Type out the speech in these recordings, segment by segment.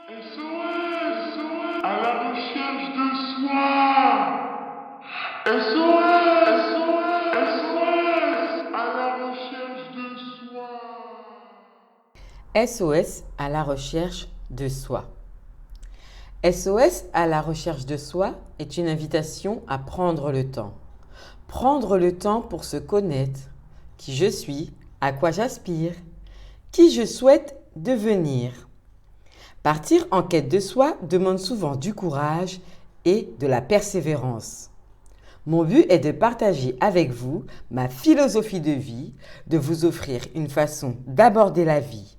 SOS à la recherche de soi. SOS SOS à la recherche de soi. SOS à la recherche de soi. SOS à la recherche de soi est une invitation à prendre le temps. Prendre le temps pour se connaître, qui je suis, à quoi j'aspire, qui je souhaite devenir. Partir en quête de soi demande souvent du courage et de la persévérance. Mon but est de partager avec vous ma philosophie de vie, de vous offrir une façon d'aborder la vie.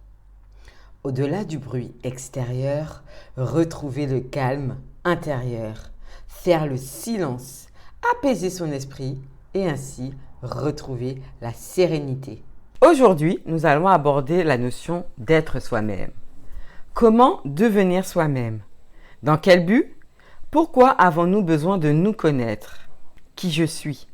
Au-delà du bruit extérieur, retrouver le calme intérieur, faire le silence, apaiser son esprit et ainsi retrouver la sérénité. Aujourd'hui, nous allons aborder la notion d'être soi-même. Comment devenir soi-même? Dans quel but? Pourquoi avons-nous besoin de nous connaître? Qui je suis?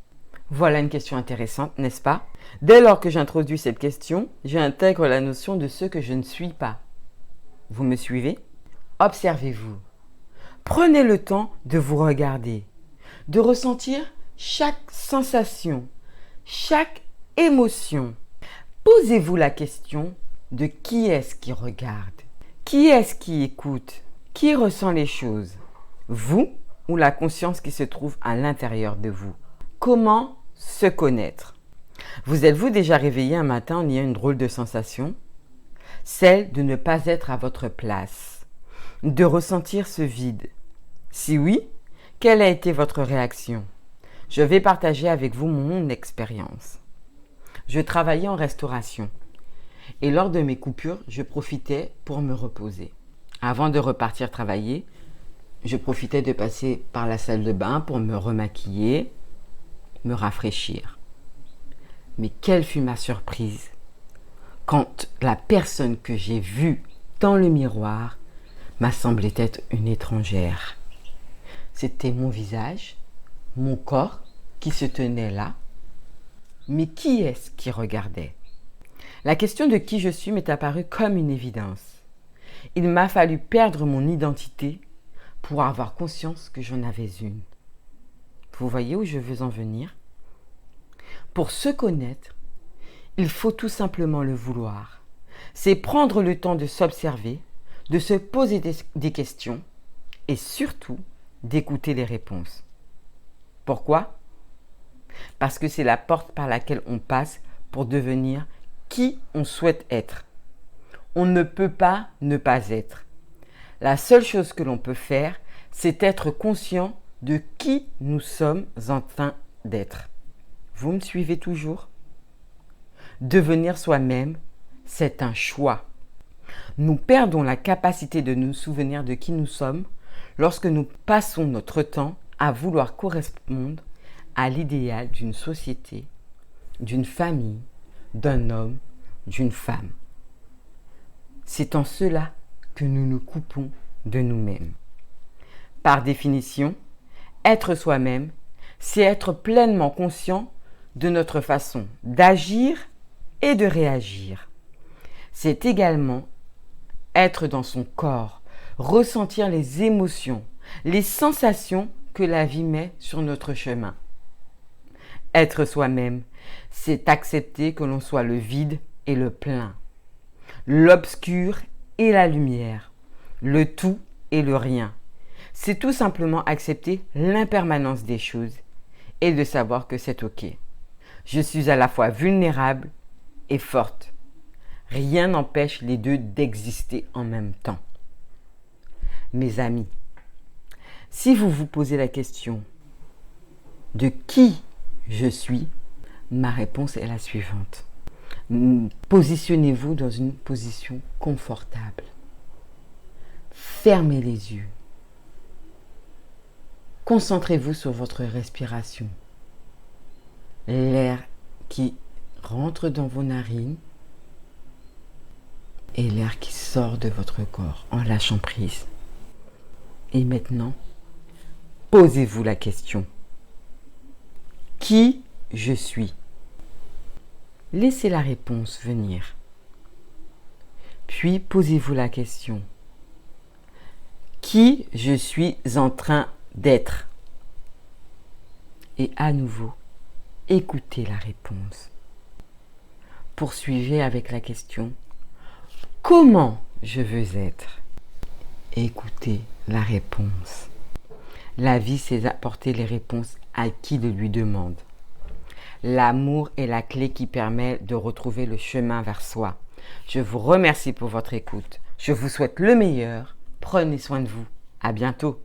Voilà une question intéressante, n'est-ce pas? Dès lors que j'introduis cette question, j'intègre la notion de ce que je ne suis pas. Vous me suivez? Observez-vous. Prenez le temps de vous regarder, de ressentir chaque sensation, chaque émotion. Posez-vous la question de qui est-ce qui regarde? Qui est-ce qui écoute? Qui ressent les choses? Vous ou la conscience qui se trouve à l'intérieur de vous? Comment se connaître? Vous êtes-vous déjà réveillé un matin en ayant une drôle de sensation? Celle de ne pas être à votre place, de ressentir ce vide. Si oui, quelle a été votre réaction? Je vais partager avec vous mon expérience. Je travaillais en restauration et lors de mes coupures, je profitais pour me reposer. Avant de repartir travailler, je profitais de passer par la salle de bain pour me remaquiller, me rafraîchir. Mais quelle fut ma surprise quand la personne que j'ai vue dans le miroir m'a semblé être une étrangère. C'était mon visage, mon corps qui se tenait là. Mais qui est-ce qui regardait? La question de qui je suis m'est apparue comme une évidence. Il m'a fallu perdre mon identité pour avoir conscience que j'en avais une. Vous voyez où je veux en venir? Pour se connaître, il faut tout simplement le vouloir. C'est prendre le temps de s'observer, de se poser des questions et surtout d'écouter les réponses. Pourquoi? Parce que c'est la porte par laquelle on passe pour devenir qui on souhaite être. On ne peut pas ne pas être. La seule chose que l'on peut faire, c'est être conscient de qui nous sommes en train d'être. Vous me suivez toujours? Devenir soi-même, c'est un choix. Nous perdons la capacité de nous souvenir de qui nous sommes lorsque nous passons notre temps à vouloir correspondre à l'idéal d'une société, d'une famille, d'un homme, d'une femme. C'est en cela que nous nous coupons de nous-mêmes. Par définition, être soi-même, c'est être pleinement conscient de notre façon d'agir et de réagir. C'est également être dans son corps, ressentir les émotions, les sensations que la vie met sur notre chemin. Être soi-même, c'est accepter que l'on soit le vide et le plein, l'obscur et la lumière, le tout et le rien. C'est tout simplement accepter l'impermanence des choses et de savoir que c'est OK. Je suis à la fois vulnérable et forte. Rien n'empêche les deux d'exister en même temps. Mes amis, si vous vous posez la question de qui je suis, ma réponse est la suivante. Positionnez-vous dans une position confortable. Fermez les yeux. Concentrez-vous sur votre respiration. L'air qui rentre dans vos narines et l'air qui sort de votre corps en lâchant prise. Et maintenant, posez-vous la question. Qui je suis? Laissez la réponse venir. Puis posez-vous la question. Qui je suis en train d'être? Et à nouveau, écoutez la réponse. Poursuivez avec la question. Comment je veux être? Écoutez la réponse. La vie, c'est apporter les réponses à qui le lui demande. L'amour est la clé qui permet de retrouver le chemin vers soi. Je vous remercie pour votre écoute. Je vous souhaite le meilleur. Prenez soin de vous. À bientôt.